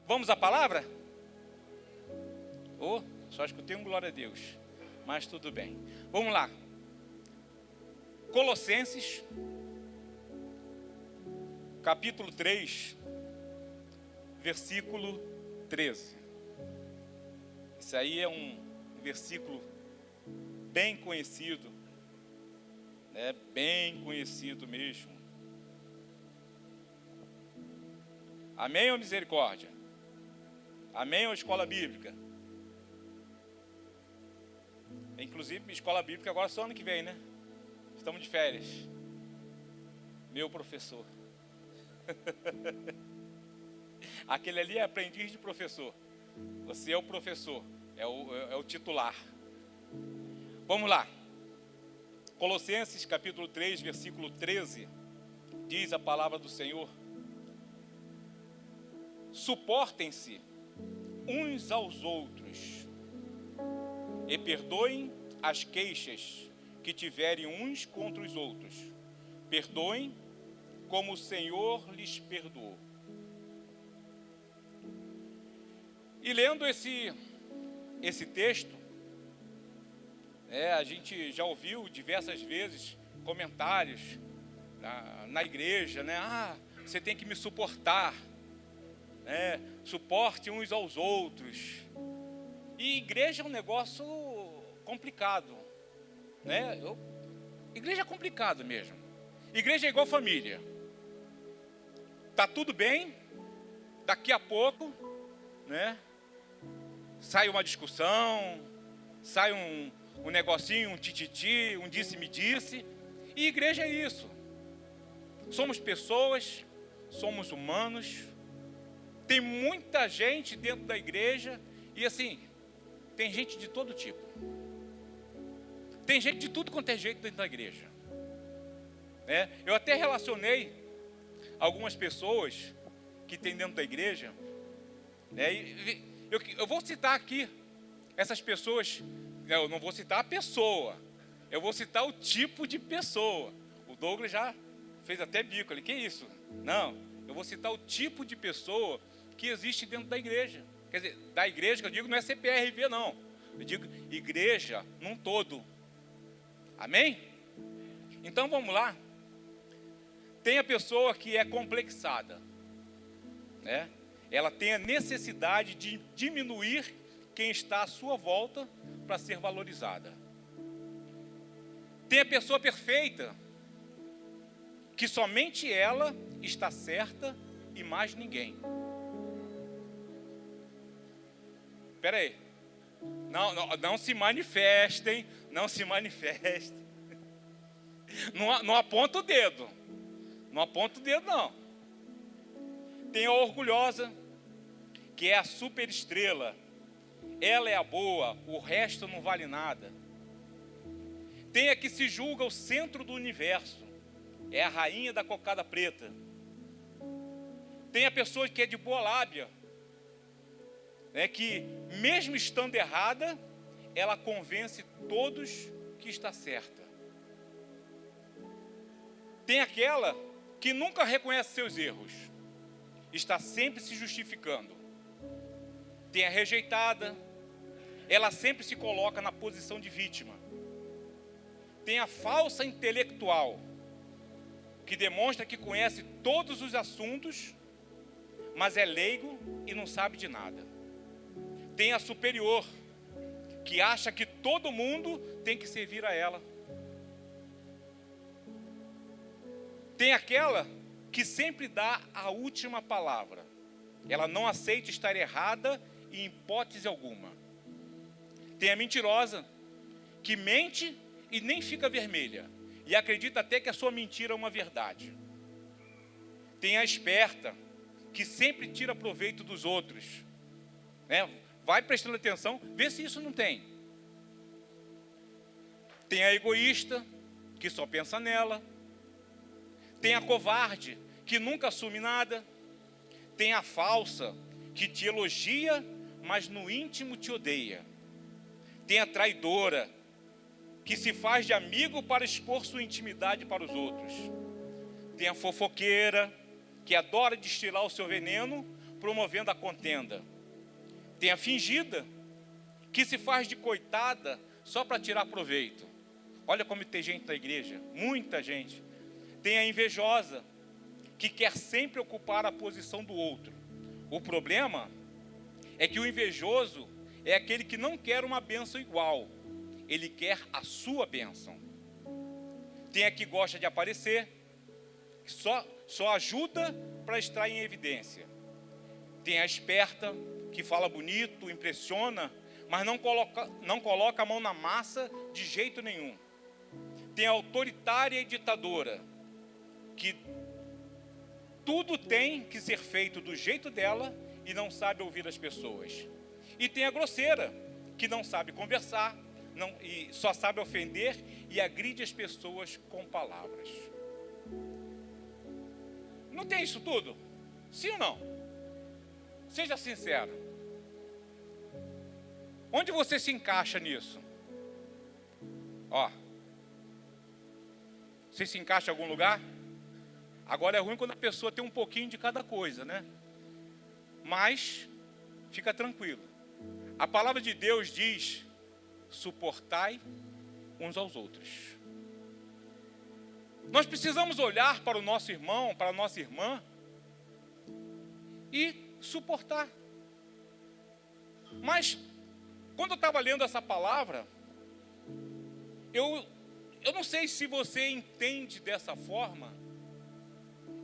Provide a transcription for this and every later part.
Vamos à palavra? Só escutei um glória a Deus, mas tudo bem. Vamos lá. Colossenses, capítulo 3, versículo 13. Isso aí é um versículo bem conhecido, né? Bem conhecido mesmo. Amém ou misericórdia? Amém ou escola bíblica? Inclusive, escola bíblica agora só ano que vem, né? Estamos de férias. Meu professor. Aquele ali é aprendiz de professor. Você é o professor, é o titular. Vamos lá. Colossenses capítulo 3, versículo 13. Diz a palavra do Senhor: suportem-se uns aos outros e perdoem as queixas que tiverem uns contra os outros. Perdoem como o Senhor lhes perdoou. E lendo esse texto, a gente já ouviu diversas vezes comentários na igreja, né? Você tem que me suportar, né? Suporte uns aos outros. E igreja é um negócio complicado, né? Igreja é complicado mesmo. Igreja é igual família. Tá tudo bem, daqui a pouco, né? Sai uma discussão, sai um negocinho, um tititi, um disse-me-disse. E igreja é isso. Somos pessoas, somos humanos. Tem muita gente dentro da igreja e assim, tem gente de todo tipo. Tem gente de tudo quanto é jeito dentro da igreja. Eu até relacionei algumas pessoas que tem dentro da igreja, eu vou citar aqui essas pessoas. Eu não vou citar a pessoa, eu vou citar o tipo de pessoa. O Douglas já fez até bico ali, que isso? Não, eu vou citar o tipo de pessoa que existe dentro da igreja. Quer dizer, da igreja que eu digo não é CPRV não, eu digo igreja num todo. Amém? Então vamos lá. Tem a pessoa que é complexada, né? Ela tem a necessidade de diminuir quem está à sua volta para ser valorizada. Tem a pessoa perfeita, que somente ela está certa e mais ninguém. Espera aí. Não se manifestem, não se manifestem. Não aponta o dedo. Não aponta o dedo, não. Tem a orgulhosa, que é a superestrela. Ela é a boa, o resto não vale nada. Tem a que se julga o centro do universo. É a rainha da cocada preta. Tem a pessoa que é de boa lábia, que mesmo estando errada, ela convence todos que está certa. Tem aquela que nunca reconhece seus erros, está sempre se justificando. Tem a rejeitada, ela sempre se coloca na posição de vítima. Tem a falsa intelectual, que demonstra que conhece todos os assuntos, mas é leigo e não sabe de nada. Tem a superior, que acha que todo mundo tem que servir a ela. Tem aquela que sempre dá a última palavra. Ela não aceita estar errada em hipótese alguma. Tem a mentirosa, que mente e nem fica vermelha, e acredita até que a sua mentira é uma verdade. Tem a esperta, que sempre tira proveito dos outros. Vai prestando atenção, vê se isso não tem. Tem a egoísta, que só pensa nela. Tem a covarde, que nunca assume nada. Tem a falsa, que te elogia, mas no íntimo te odeia. Tem a traidora, que se faz de amigo para expor sua intimidade para os outros. Tem a fofoqueira, que adora destilar o seu veneno promovendo a contenda. Tem a fingida, que se faz de coitada só para tirar proveito. Olha como tem gente na igreja, muita gente. Tem a invejosa, que quer sempre ocupar a posição do outro. O problema é que o invejoso é aquele que não quer uma bênção igual, ele quer a sua bênção. Tem a que gosta de aparecer, que só ajuda para estar em evidência. Tem a esperta, que fala bonito, impressiona, mas não coloca a mão na massa de jeito nenhum. Tem a autoritária e ditadora, que tudo tem que ser feito do jeito dela e não sabe ouvir as pessoas. E tem a grosseira, que não sabe conversar, e só sabe ofender e agride as pessoas com palavras. Não tem isso tudo? Sim ou não? Seja sincero. Onde você se encaixa nisso? Ó. Você se encaixa em algum lugar? Agora é ruim quando a pessoa tem um pouquinho de cada coisa, né? Mas, fica tranquilo. A palavra de Deus diz: suportai uns aos outros. Nós precisamos olhar para o nosso irmão, para a nossa irmã e suportar. Mas, quando eu estava lendo essa palavra, eu não sei se você entende dessa forma,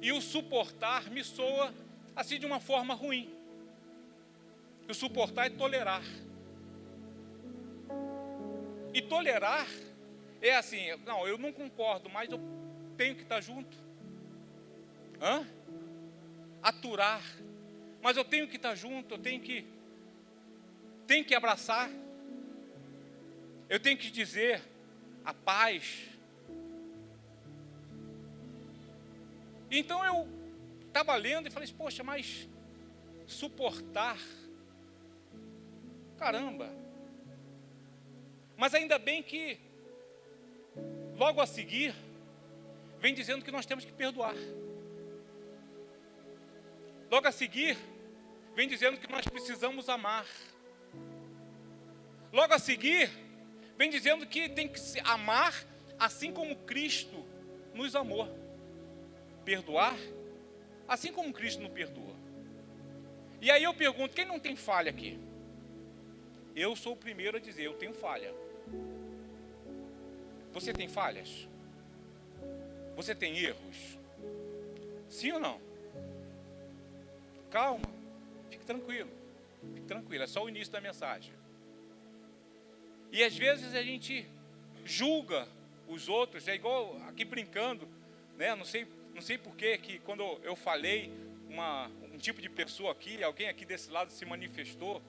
e o suportar me soa assim de uma forma ruim. O suportar é tolerar. E tolerar é assim, não, eu não concordo, mas eu tenho que estar junto. Aturar. Mas eu tenho que estar junto, eu tenho que abraçar. Eu tenho que dizer a paz. Então eu estava lendo e falei, poxa, mas suportar, caramba. Mas ainda bem que logo a seguir vem dizendo que nós temos que perdoar. Logo a seguir vem dizendo que nós precisamos amar. Logo a seguir vem dizendo que tem que se amar assim como Cristo nos amou. Perdoar assim como Cristo nos perdoa. E aí eu pergunto, quem não tem falha aqui? Eu sou o primeiro a dizer, eu tenho falha. Você tem falhas? Você tem erros? Sim ou não? Calma, fique tranquilo, é só o início da mensagem. E às vezes a gente julga os outros, é igual aqui brincando, né? Não sei por que quando eu falei um tipo de pessoa aqui, alguém aqui desse lado se manifestou.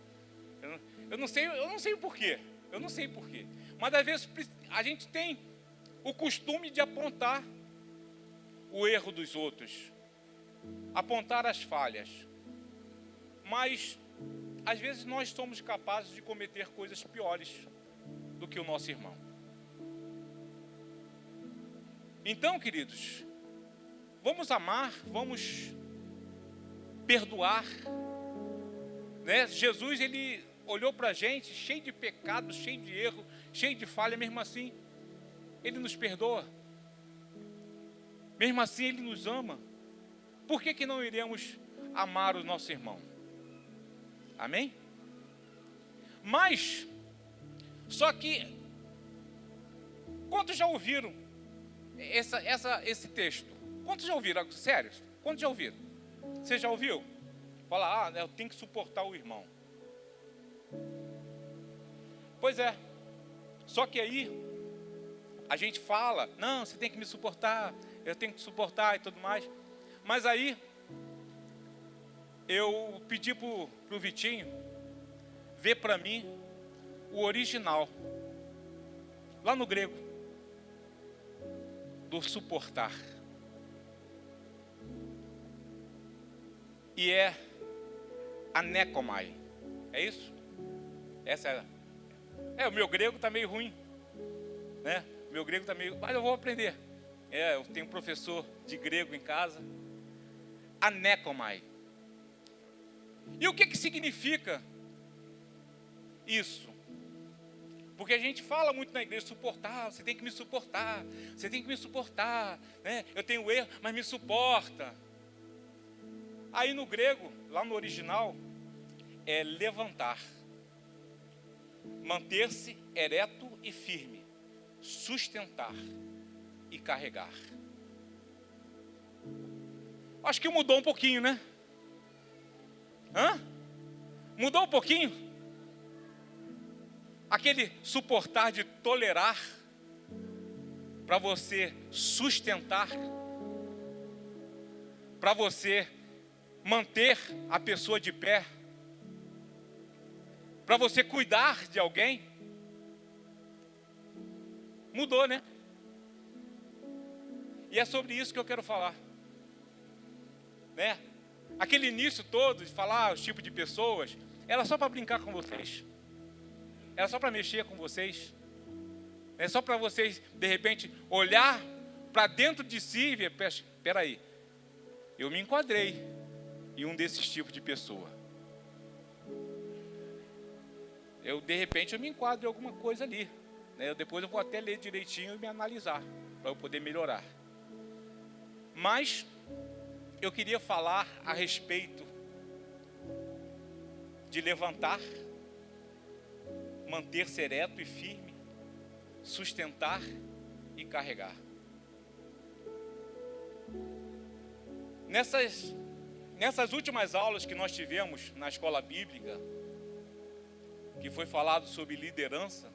Eu não sei o porquê. Mas às vezes a gente tem o costume de apontar o erro dos outros, apontar as falhas. Mas às vezes nós somos capazes de cometer coisas piores do que o nosso irmão. Então, queridos, vamos amar, vamos perdoar, né? Jesus, ele olhou para a gente cheio de pecado, cheio de erro, cheio de falha, mesmo assim ele nos perdoa, mesmo assim ele nos ama. Por que não iremos amar o nosso irmão? Amém? Mas só que quantos já ouviram esse texto? Quantos já ouviram? Sério? Quantos já ouviram? Você já ouviu? Fala, eu tenho que suportar o irmão. Pois é. Só que aí a gente fala, não, você tem que me suportar, eu tenho que suportar e tudo mais. Mas aí eu pedi para o Vitinho ver para mim o original, lá no grego, do suportar. E é anekomai. É isso? Essa o meu grego está meio ruim, né? Meu grego está meio... Mas eu vou aprender. Eu tenho um professor de grego em casa. Anekomai. E o que significa isso? Porque a gente fala muito na igreja, suportar, você tem que me suportar, você tem que me suportar, né? Eu tenho erro, mas me suporta. Aí no grego, lá no original, é levantar, manter-se ereto e firme, sustentar e carregar. Acho que mudou um pouquinho, né? Mudou um pouquinho? Aquele suportar de tolerar, para você sustentar, para você manter a pessoa de pé, para você cuidar de alguém. Mudou, né? E é sobre isso que eu quero falar, né? Aquele início todo de falar os tipos de pessoas, era só para brincar com vocês, era só para mexer com vocês, é só para vocês de repente olhar para dentro de si e ver, espera aí, eu me enquadrei em um desses tipos de pessoa. De repente eu me enquadro em alguma coisa ali, né? Depois eu vou até ler direitinho e me analisar, para eu poder melhorar. Mas eu queria falar a respeito de levantar, manter-se ereto e firme, sustentar e carregar. Nessas últimas aulas que nós tivemos na escola bíblica, que foi falado sobre liderança,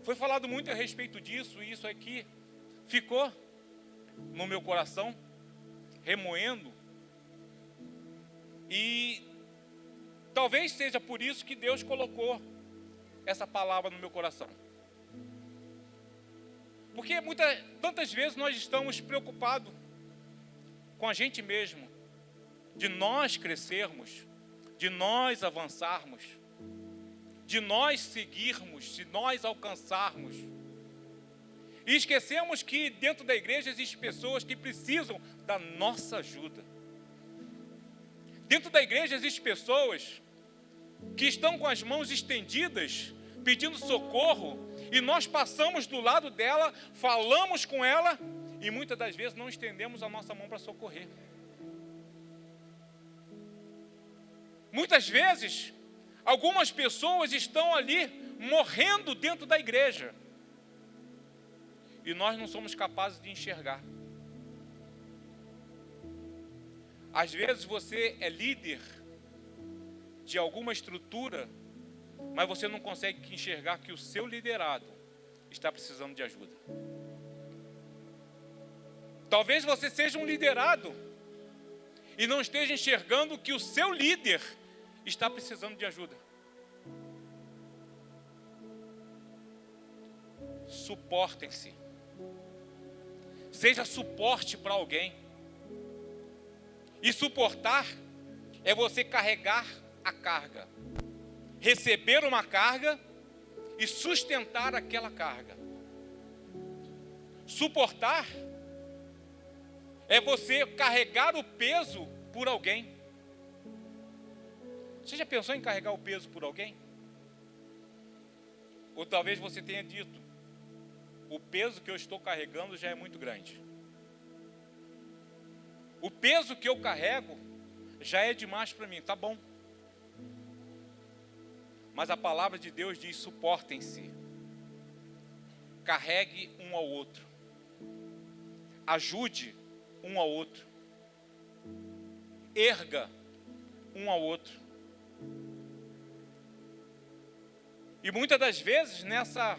foi falado muito a respeito disso, e isso aqui ficou no meu coração, remoendo, e talvez seja por isso que Deus colocou essa palavra no meu coração. Porque tantas vezes nós estamos preocupados com a gente mesmo, de nós crescermos, de nós avançarmos, de nós seguirmos, de nós alcançarmos. E esquecemos que dentro da igreja existem pessoas que precisam da nossa ajuda. Dentro da igreja existem pessoas que estão com as mãos estendidas, pedindo socorro, e nós passamos do lado dela, falamos com ela, e muitas das vezes não estendemos a nossa mão para socorrer. Muitas vezes, algumas pessoas estão ali morrendo dentro da igreja, e nós não somos capazes de enxergar. Às vezes você é líder de alguma estrutura, mas você não consegue enxergar que o seu liderado está precisando de ajuda. Talvez você seja um liderado e não esteja enxergando que o seu líder está precisando de ajuda. Suportem-se. Seja suporte para alguém. E suportar é você carregar a carga, receber uma carga e sustentar aquela carga. Suportar é você carregar o peso por alguém. Você já pensou em carregar o peso por alguém? Ou talvez você tenha dito, o peso que eu estou carregando já é muito grande. O peso que eu carrego já é demais para mim, tá bom. Mas a palavra de Deus diz, suportem-se. Carregue um ao outro. Ajude um ao outro. Erga um ao outro. E muitas das vezes nessa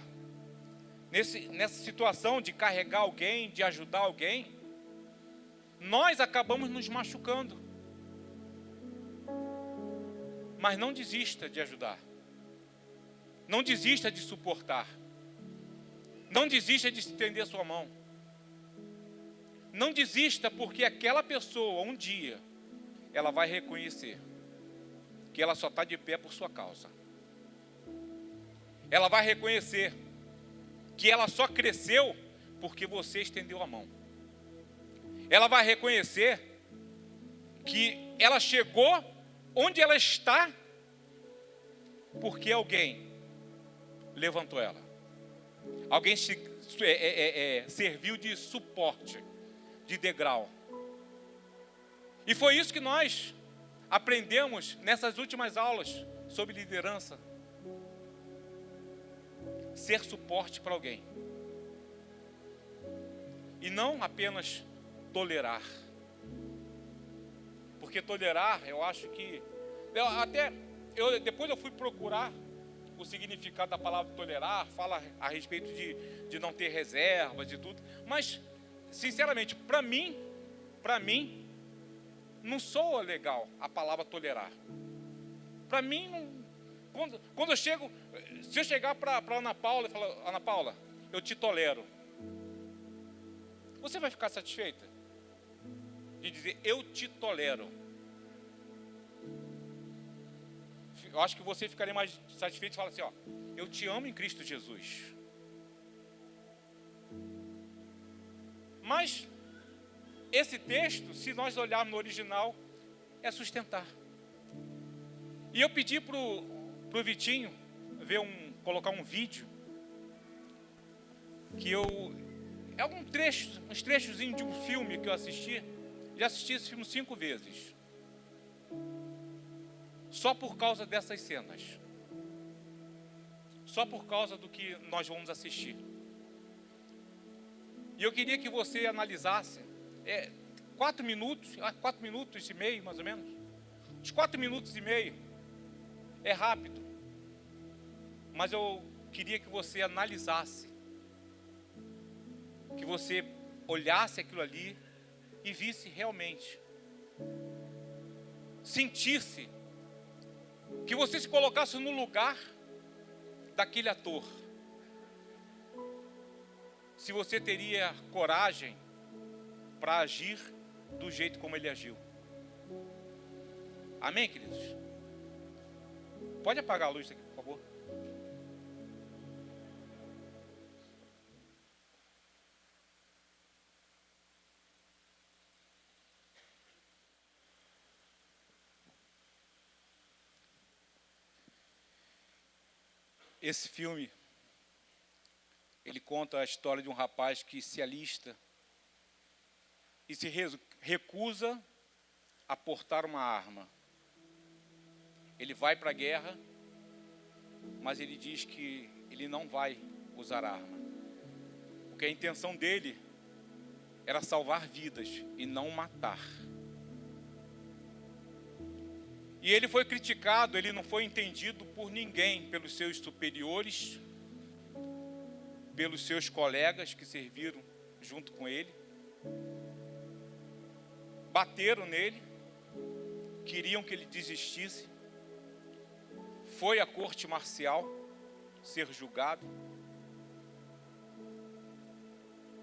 situação de carregar alguém, de ajudar alguém, nós acabamos nos machucando. Mas não desista de ajudar. Não desista de suportar. Não desista de estender sua mão. Não desista, porque aquela pessoa, um dia, ela vai reconhecer que ela só está de pé por sua causa. Ela vai reconhecer que ela só cresceu porque você estendeu a mão. Ela vai reconhecer que ela chegou onde ela está, porque alguém levantou ela. Alguém serviu de suporte, de degrau. E foi isso que nós aprendemos nessas últimas aulas sobre liderança. Ser suporte para alguém. E não apenas tolerar. Porque tolerar, eu acho que... Depois eu fui procurar o significado da palavra tolerar, fala a respeito de não ter reservas e tudo. Mas, sinceramente, para mim, não soa legal a palavra tolerar. Para mim, quando eu chego, se eu chegar para Ana Paula e falar, Ana Paula, eu te tolero, você vai ficar satisfeita? De dizer, eu te tolero. Eu acho que você ficaria mais satisfeito e falar assim, ó, eu te amo em Cristo Jesus. Mas esse texto, se nós olharmos no original, é sustentar. E eu pedi pro Vitinho colocar um vídeo que é uns trechozinhos de um filme que eu assisti. Já assisti esse filme 5 vezes. Só por causa dessas cenas. Só por causa do que nós vamos assistir. E eu queria que você analisasse 4 minutos e meio, mais ou menos. Uns 4 minutos e meio. É rápido. Mas eu queria que você analisasse. Que você olhasse aquilo ali e visse realmente. Sentisse. Que você se colocasse no lugar daquele ator. Se você teria coragem para agir do jeito como ele agiu. Amém, queridos? Pode apagar a luz aqui, por favor. Esse filme, ele conta a história de um rapaz que se alista e se recusa a portar uma arma. Ele vai para a guerra, mas ele diz que ele não vai usar arma. Porque a intenção dele era salvar vidas e não matar. E ele foi criticado, ele não foi entendido por ninguém, pelos seus superiores, pelos seus colegas que serviram junto com ele. Bateram nele, queriam que ele desistisse. Foi à corte marcial ser julgado,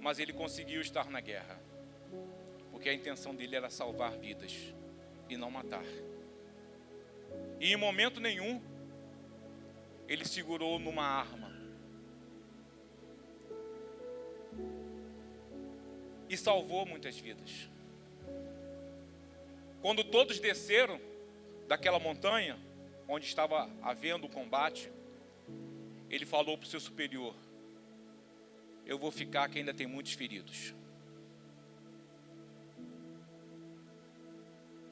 mas ele conseguiu estar na guerra, porque a intenção dele era salvar vidas e não matar. E em momento nenhum ele segurou numa arma e salvou muitas vidas. Quando todos desceram daquela montanha onde estava havendo o combate, ele falou para o seu superior: eu vou ficar, que ainda tem muitos feridos.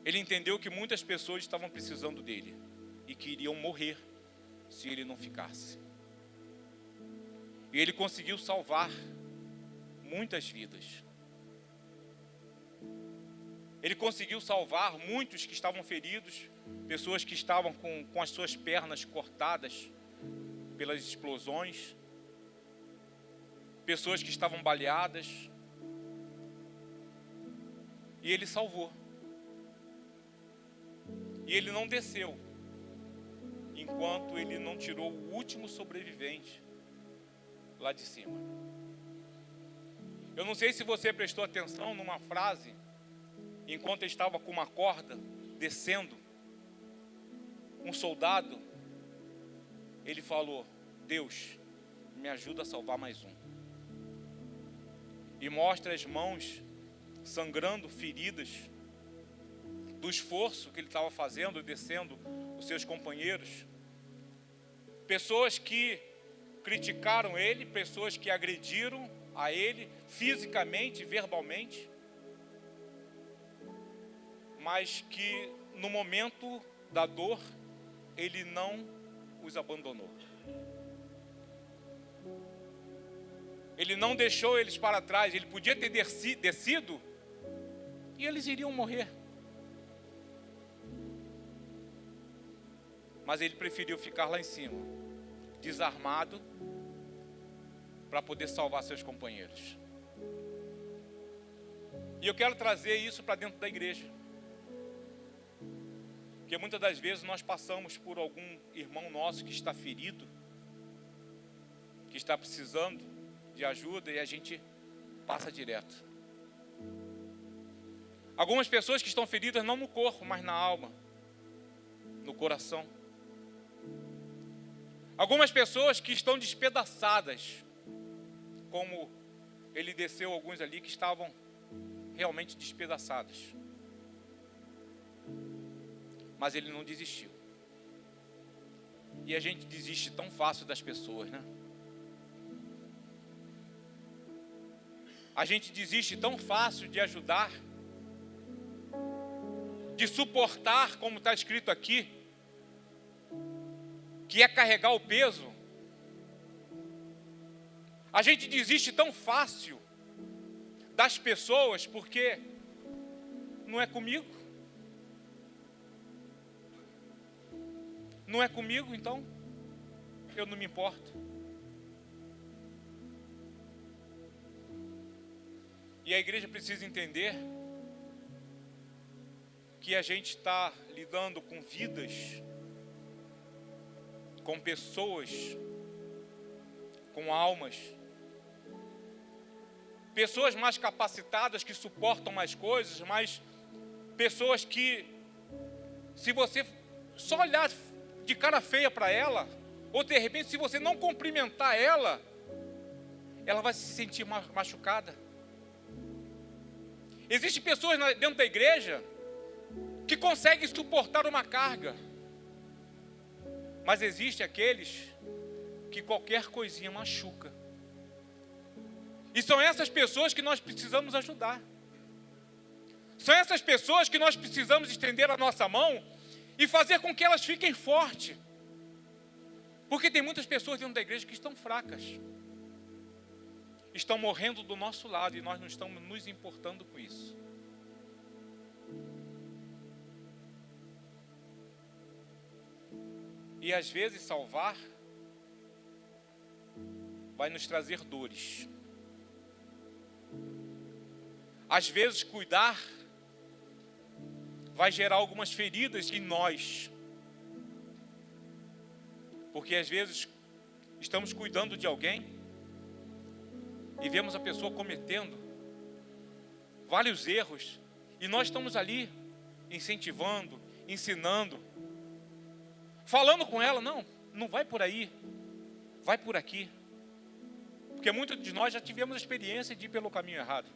Ele entendeu que muitas pessoas estavam precisando dele e que iriam morrer se ele não ficasse. E ele conseguiu salvar muitas vidas. Ele conseguiu salvar muitos que estavam feridos, pessoas que estavam com as suas pernas cortadas pelas explosões, pessoas que estavam baleadas. E ele salvou. E ele não desceu, enquanto ele não tirou o último sobrevivente lá de cima. Eu não sei se você prestou atenção numa frase, enquanto ele estava com uma corda descendo, um soldado, ele falou: Deus, me ajuda a salvar mais um. E mostra as mãos sangrando, feridas, do esforço que ele estava fazendo, descendo os seus companheiros. Pessoas que criticaram ele, pessoas que agrediram a ele fisicamente, verbalmente, mas que no momento da dor ele não os abandonou. Ele não deixou eles para trás. Ele podia ter descido e eles iriam morrer. Mas ele preferiu ficar lá em cima, desarmado, para poder salvar seus companheiros. E eu quero trazer isso para dentro da igreja. Porque muitas das vezes nós passamos por algum irmão nosso que está ferido, que está precisando de ajuda, e a gente passa direto. Algumas pessoas que estão feridas não no corpo, mas na alma, no coração. Algumas pessoas que estão despedaçadas, como ele desceu alguns ali que estavam realmente despedaçados. Mas ele não desistiu. E a gente desiste tão fácil das pessoas, né? A gente desiste tão fácil de ajudar, de suportar, como está escrito aqui, que é carregar o peso. A gente desiste tão fácil das pessoas porque não é comigo. Não é comigo, então eu não me importo. E a igreja precisa entender que a gente está lidando com vidas, com pessoas, com almas, pessoas mais capacitadas que suportam mais coisas, mas pessoas que, se você só olhar de cara feia para ela, ou de repente se você não cumprimentar ela, ela vai se sentir machucada. Existem pessoas dentro da igreja que conseguem suportar uma carga, mas existem aqueles que qualquer coisinha machuca. E são essas pessoas que nós precisamos ajudar. São essas pessoas que nós precisamos estender a nossa mão e fazer com que elas fiquem fortes. Porque tem muitas pessoas dentro da igreja que estão fracas. Estão morrendo do nosso lado e nós não estamos nos importando com isso. E às vezes salvar vai nos trazer dores. Às vezes cuidar vai gerar algumas feridas em nós. Porque às vezes estamos cuidando de alguém e vemos a pessoa cometendo vários erros e nós estamos ali incentivando, ensinando, falando com ela, não vai por aí, vai por aqui. Porque muitos de nós já tivemos a experiência de ir pelo caminho errado.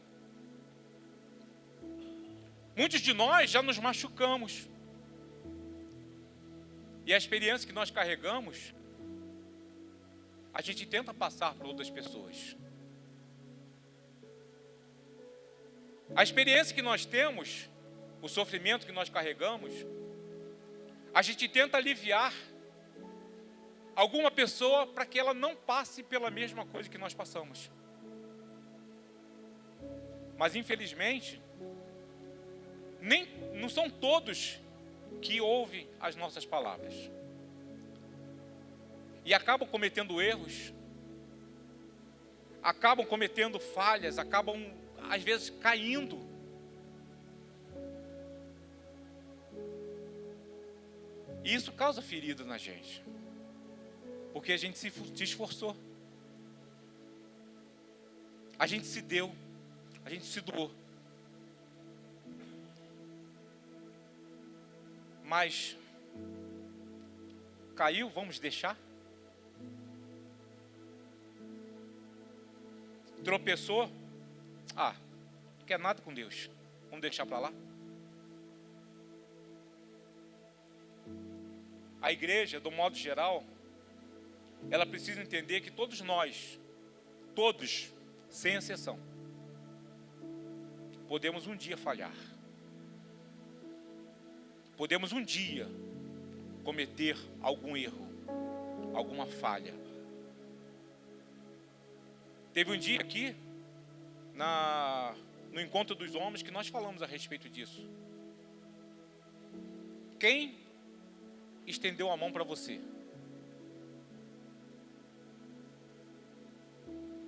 Muitos de nós já nos machucamos. E a experiência que nós carregamos, a gente tenta passar para outras pessoas. A experiência que nós temos, o sofrimento que nós carregamos, a gente tenta aliviar alguma pessoa para que ela não passe pela mesma coisa que nós passamos. Mas infelizmente, não são todos que ouvem as nossas palavras. E acabam cometendo erros, acabam cometendo falhas, acabam às vezes caindo. E isso causa ferida na gente. Porque a gente se esforçou. A gente se deu. A gente se doou. Mas caiu, vamos deixar? Tropeçou? Não quer nada com Deus. Vamos deixar para lá? a igreja, do modo geral, ela precisa entender que todos nós, todos, sem exceção, podemos um dia falhar. Podemos um dia cometer algum erro, alguma falha. Teve um dia aqui, no encontro dos homens, que nós falamos a respeito disso. Quem estendeu a mão para você?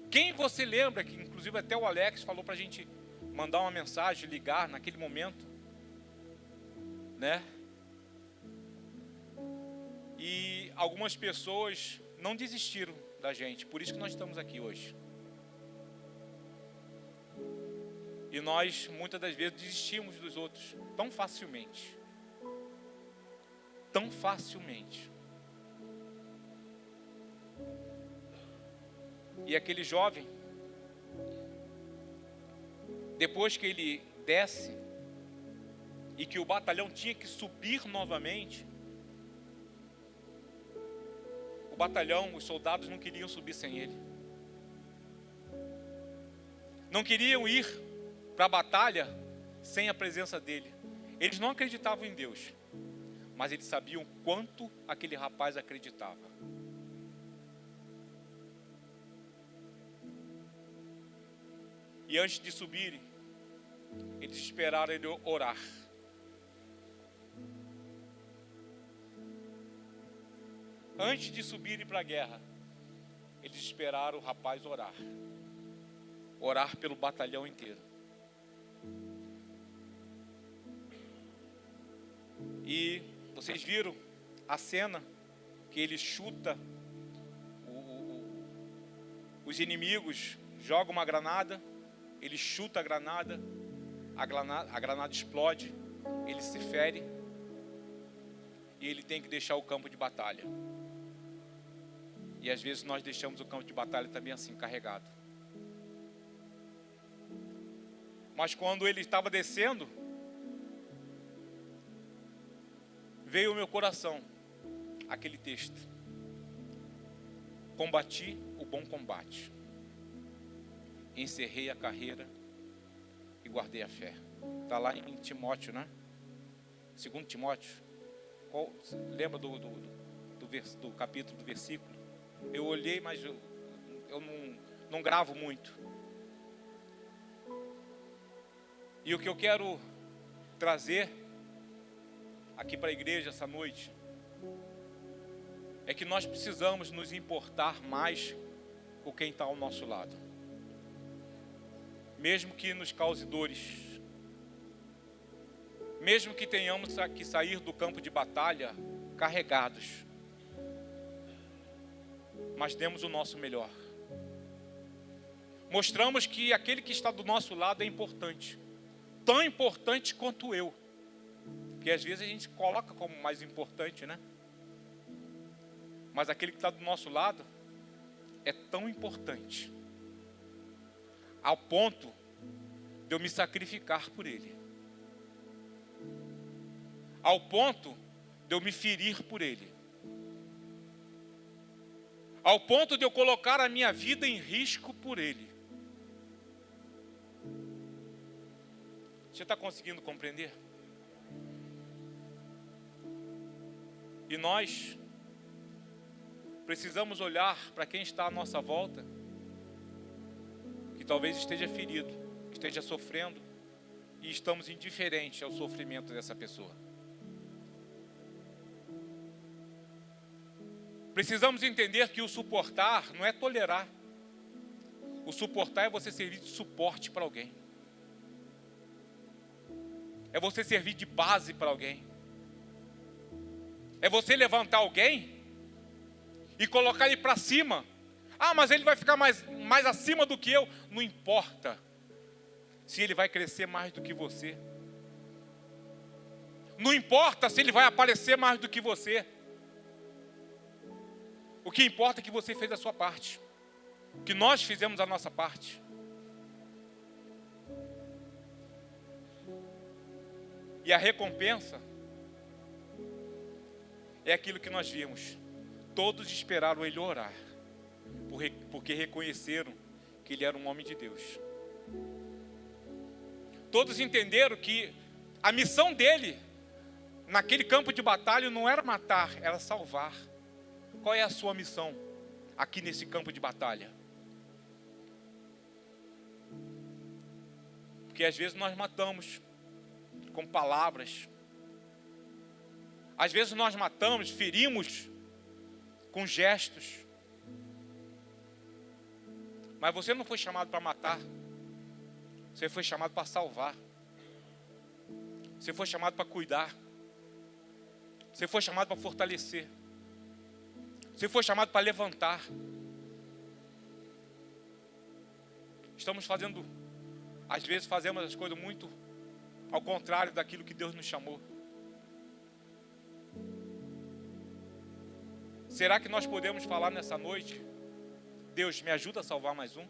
Quem você lembra, que inclusive até o Alex falou para a gente mandar uma mensagem, ligar naquele momento, né? E algumas pessoas não desistiram da gente, por isso que nós estamos aqui hoje. E nós, muitas das vezes, desistimos dos outros tão facilmente. Tão facilmente. E aquele jovem, depois que ele desce, e que o batalhão tinha que subir novamente, o batalhão, os soldados não queriam subir sem ele. Não queriam ir para a batalha sem a presença dele. Eles não acreditavam em Deus, mas eles sabiam quanto aquele rapaz acreditava. E antes de subirem, eles esperaram ele orar. Antes de subirem para a guerra, eles esperaram o rapaz orar. Orar pelo batalhão inteiro. E vocês viram a cena que ele chuta os inimigos, joga uma granada, ele chuta a granada explode, ele se fere e ele tem que deixar o campo de batalha. E às vezes nós deixamos o campo de batalha também assim, carregado. Mas quando ele estava descendo, veio ao meu coração aquele texto: combati o bom combate, encerrei a carreira e guardei a fé. Está lá em Timóteo, né? 2 Timóteo. Lembra do capítulo, do versículo? Eu olhei, mas eu não gravo muito. E o que eu quero trazer aqui para a igreja essa noite é que nós precisamos nos importar mais com quem está ao nosso lado, mesmo que nos cause dores, mesmo que tenhamos que sair do campo de batalha carregados, mas demos o nosso melhor. Mostramos que aquele que está do nosso lado é importante, tão importante quanto eu, que às vezes a gente coloca como mais importante, né? Mas aquele que está do nosso lado é tão importante, ao ponto de eu me sacrificar por ele, ao ponto de eu me ferir por ele, ao ponto de eu colocar a minha vida em risco por ele. Você está conseguindo compreender? E nós precisamos olhar para quem está à nossa volta, que talvez esteja ferido, esteja sofrendo, e estamos indiferentes ao sofrimento dessa pessoa. Precisamos entender que o suportar não é tolerar. O suportar é você servir de suporte para alguém. É você servir de base para alguém. É você levantar alguém e colocar ele para cima. Ah, mas ele vai ficar mais acima do que eu. Não importa se ele vai crescer mais do que você. Não importa se ele vai aparecer mais do que você. O que importa é que você fez a sua parte, que nós fizemos a nossa parte. E a recompensa é aquilo que nós vimos. Todos esperaram ele orar, porque reconheceram que ele era um homem de Deus. Todos entenderam que a missão dele, naquele campo de batalha, não era matar, era salvar. Qual é a sua missão aqui nesse campo de batalha? Porque às vezes nós matamos com palavras. Às vezes nós matamos, ferimos com gestos. Mas você não foi chamado para matar. Você foi chamado para salvar. Você foi chamado para cuidar. Você foi chamado para fortalecer. Você foi chamado para levantar. Estamos fazendo, às vezes fazemos as coisas muito ao contrário daquilo que Deus nos chamou. Será que nós podemos falar nessa noite: Deus, me ajuda a salvar mais um?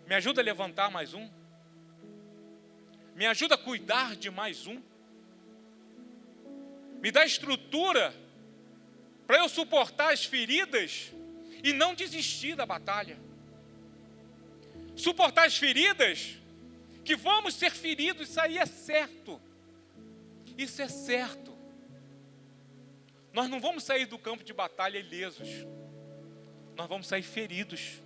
Me ajuda a levantar mais um? Me ajuda a cuidar de mais um? Me dá estrutura para eu suportar as feridas e não desistir da batalha. Suportar as feridas, que vamos ser feridos, isso aí é certo. Isso é certo. Nós não vamos sair do campo de batalha ilesos. Nós vamos sair feridos.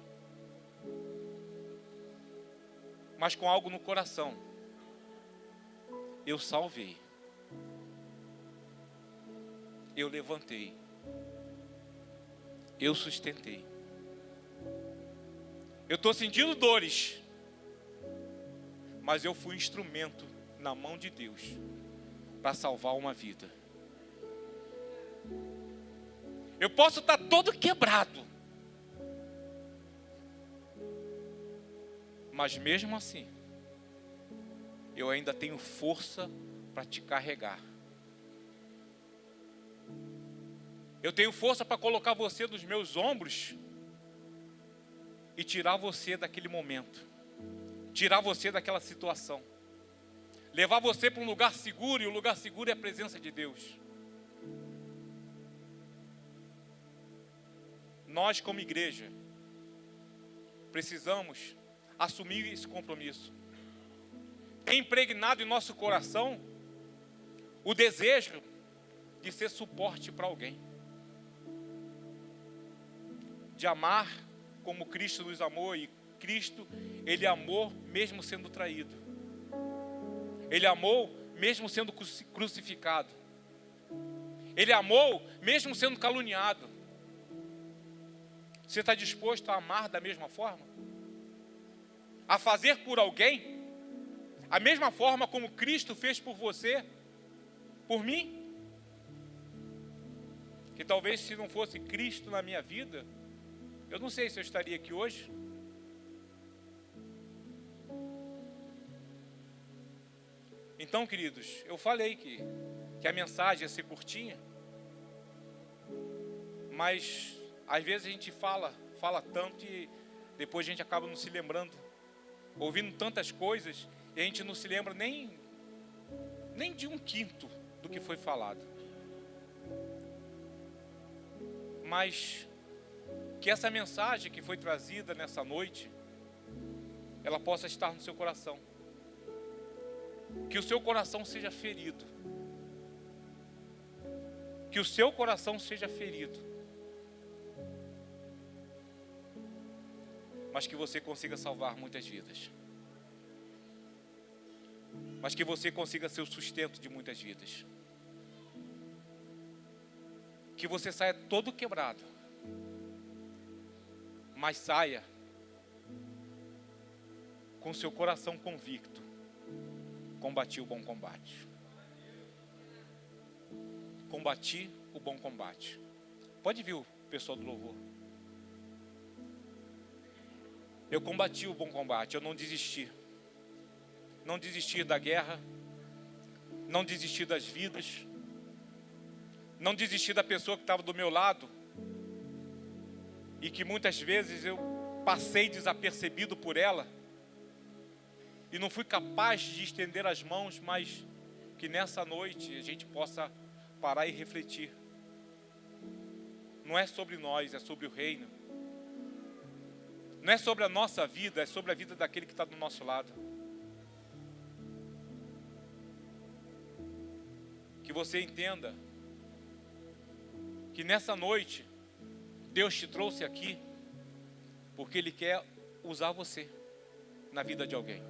Mas com algo no coração. Eu salvei. Eu levantei. Eu sustentei. Eu estou sentindo dores. Mas eu fui instrumento na mão de Deus para salvar uma vida. Eu posso estar todo quebrado, mas mesmo assim, eu ainda tenho força para te carregar. Eu tenho força para colocar você nos meus ombros e tirar você daquele momento, tirar você daquela situação, levar você para um lugar seguro, e o lugar seguro é a presença de Deus. Nós, como igreja, precisamos assumir esse compromisso. Tem impregnado em nosso coração o desejo de ser suporte para alguém. De amar como Cristo nos amou, e Cristo, Ele amou mesmo sendo traído. Ele amou mesmo sendo crucificado. Ele amou mesmo sendo caluniado. Você está disposto a amar da mesma forma? A fazer por alguém a mesma forma como Cristo fez por você, por mim? Que talvez se não fosse Cristo na minha vida, eu não sei se eu estaria aqui hoje. Então, queridos, eu falei que a mensagem ia ser curtinha, mas às vezes a gente fala tanto e depois a gente acaba não se lembrando, ouvindo tantas coisas, e a gente não se lembra nem de um quinto do que foi falado. Mas que essa mensagem que foi trazida nessa noite, ela possa estar no seu coração. Que o seu coração seja ferido. Que o seu coração seja ferido. Mas que você consiga salvar muitas vidas. Mas que você consiga ser o sustento de muitas vidas. Que você saia todo quebrado, mas saia com seu coração convicto. Combati o bom combate. Combati o bom combate. Pode vir o pessoal do louvor. Eu combati o bom combate, eu não desisti. Não desisti da guerra, não desisti das vidas, não desisti da pessoa que estava do meu lado e que muitas vezes eu passei desapercebido por ela e não fui capaz de estender as mãos, mas que nessa noite a gente possa parar e refletir. Não é sobre nós, é sobre o reino. Não é sobre a nossa vida, é sobre a vida daquele que está do nosso lado. Que você entenda que nessa noite Deus te trouxe aqui porque Ele quer usar você na vida de alguém.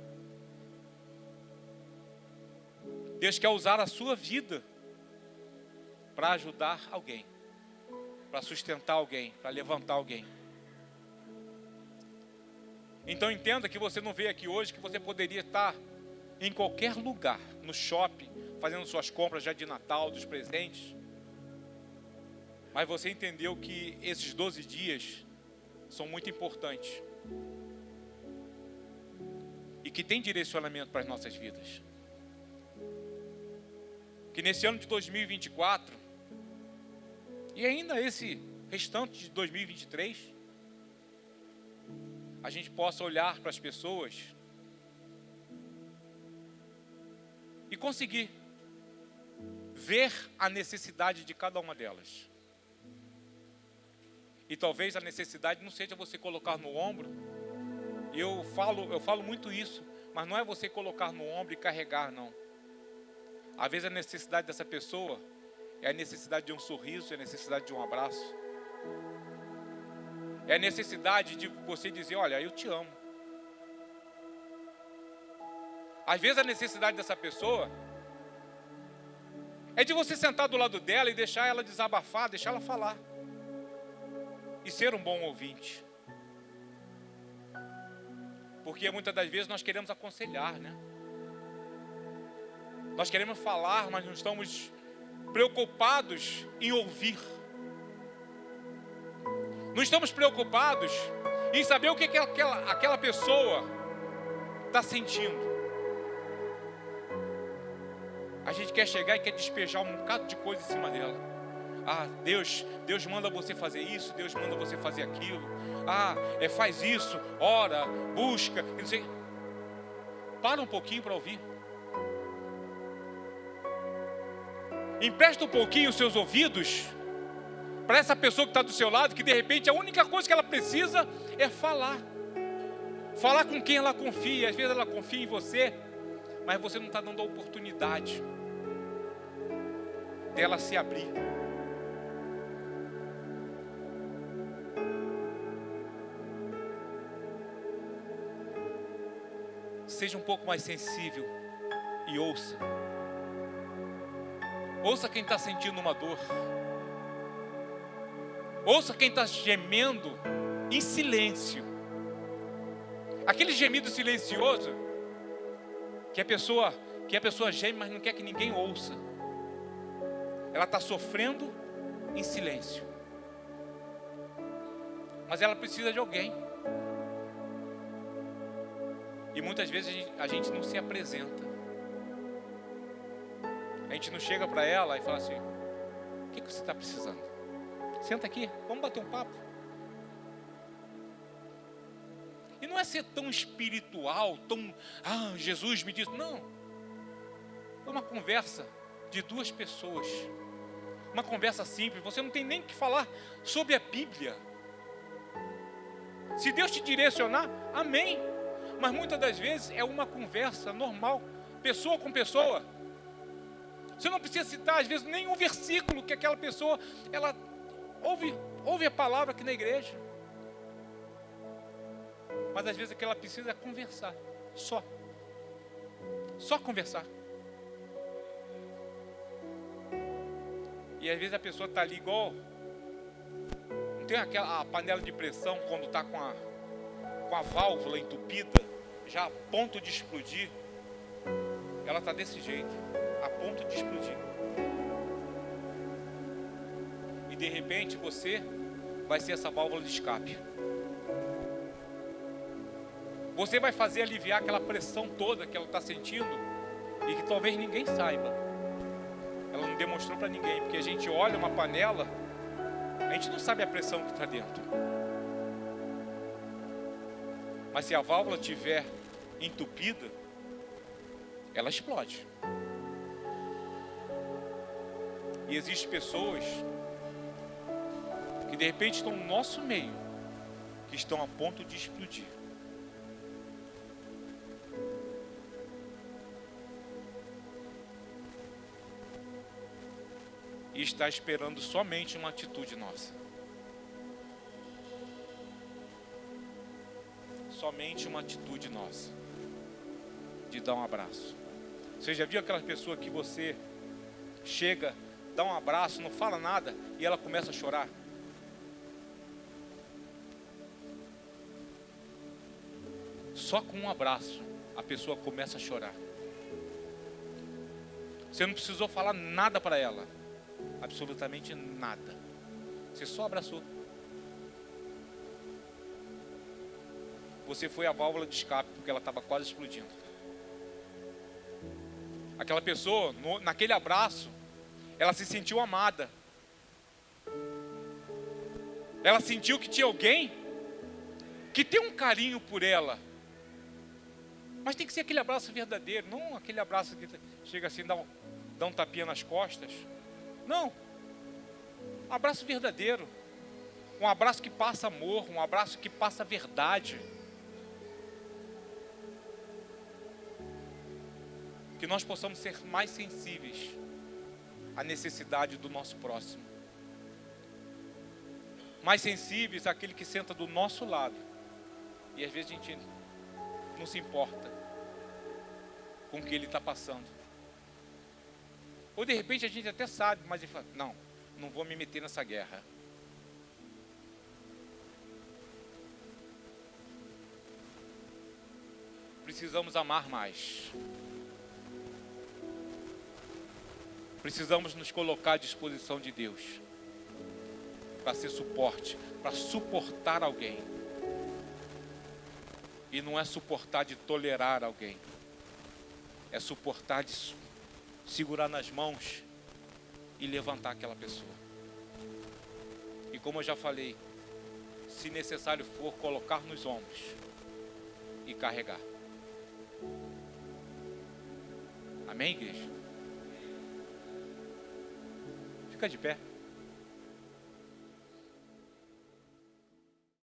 Deus quer usar a sua vida para ajudar alguém, para sustentar alguém, para levantar alguém. Então entenda que você não veio aqui hoje, que você poderia estar em qualquer lugar, no shopping, fazendo suas compras já de Natal, dos presentes. Mas você entendeu que esses 12 dias são muito importantes. E que tem direcionamento para as nossas vidas. Que nesse ano de 2024, e ainda esse restante de 2023, a gente possa olhar para as pessoas e conseguir ver a necessidade de cada uma delas. E talvez a necessidade não seja você colocar no ombro. Eu falo muito isso, mas não é você colocar no ombro e carregar, não. Às vezes a necessidade dessa pessoa é a necessidade de um sorriso, é a necessidade de um abraço. É a necessidade de você dizer, olha, eu te amo. Às vezes a necessidade dessa pessoa é de você sentar do lado dela e deixar ela desabafar, deixar ela falar. E ser um bom ouvinte. Porque muitas das vezes nós queremos aconselhar, né? Nós queremos falar, mas não estamos preocupados em ouvir. Não estamos preocupados em saber o que aquela pessoa está sentindo. A gente quer chegar e quer despejar um bocado de coisa em cima dela. Ah, Deus manda você fazer isso, Deus manda você fazer aquilo. Ah, faz isso, ora, busca, não sei. Para um pouquinho para ouvir. Empresta um pouquinho os seus ouvidos para essa pessoa que está do seu lado, que de repente a única coisa que ela precisa é falar. Falar com quem ela confia. Às vezes ela confia em você, mas você não está dando a oportunidade dela se abrir. Seja um pouco mais sensível e ouça. Ouça quem está sentindo uma dor. Ouça quem está gemendo em silêncio. Aquele gemido silencioso que a pessoa geme, mas não quer que ninguém ouça. Ela está sofrendo em silêncio. Mas ela precisa de alguém. E muitas vezes a gente não se apresenta. A gente não chega para ela e fala assim, o que você está precisando? Senta aqui, vamos bater um papo. E não é ser tão espiritual, tão, Jesus me disse, não. É uma conversa de duas pessoas. Uma conversa simples, você não tem nem que falar sobre a Bíblia. Se Deus te direcionar, amém. Mas muitas das vezes é uma conversa normal, pessoa com pessoa. Você não precisa citar, às vezes, nenhum versículo que aquela pessoa, ela ouve a palavra aqui na igreja. Mas às vezes o que ela precisa é conversar, só conversar. E às vezes a pessoa está ali igual, não tem a panela de pressão quando está com a válvula entupida, já a ponto de explodir. Ela está desse jeito, a ponto de explodir. E de repente você vai ser essa válvula de escape. Você vai fazer aliviar aquela pressão toda que ela está sentindo e que talvez ninguém saiba. Ela não demonstrou para ninguém, porque a gente olha uma panela, a gente não sabe a pressão que está dentro. Mas se a válvula estiver entupida, ela explode. E existem pessoas que de repente estão no nosso meio, que estão a ponto de explodir. E está esperando somente uma atitude nossa. Somente uma atitude nossa. De dar um abraço. Você já viu aquela pessoa que você chega, dá um abraço, não fala nada e ela começa a chorar? Só com um abraço a pessoa começa a chorar. Você não precisou falar nada para ela. Absolutamente nada. Você só abraçou. Você foi a válvula de escape porque ela estava quase explodindo. Aquela pessoa, naquele abraço, ela se sentiu amada. Ela sentiu que tinha alguém que tem um carinho por ela. Mas tem que ser aquele abraço verdadeiro, não aquele abraço que chega assim, dá um tapinha nas costas. Não. Um abraço verdadeiro. Um abraço que passa amor, um abraço que passa verdade. Que nós possamos ser mais sensíveis à necessidade do nosso próximo. Mais sensíveis àquele que senta do nosso lado. E às vezes a gente não se importa com o que ele está passando. Ou de repente a gente até sabe, mas ele fala, não vou me meter nessa guerra. Precisamos amar mais. Precisamos nos colocar à disposição de Deus. Para ser suporte, para suportar alguém. E não é suportar de tolerar alguém. É suportar de segurar nas mãos e levantar aquela pessoa. E como eu já falei, se necessário for, colocar nos ombros e carregar. Amém, igreja? Fica de pé.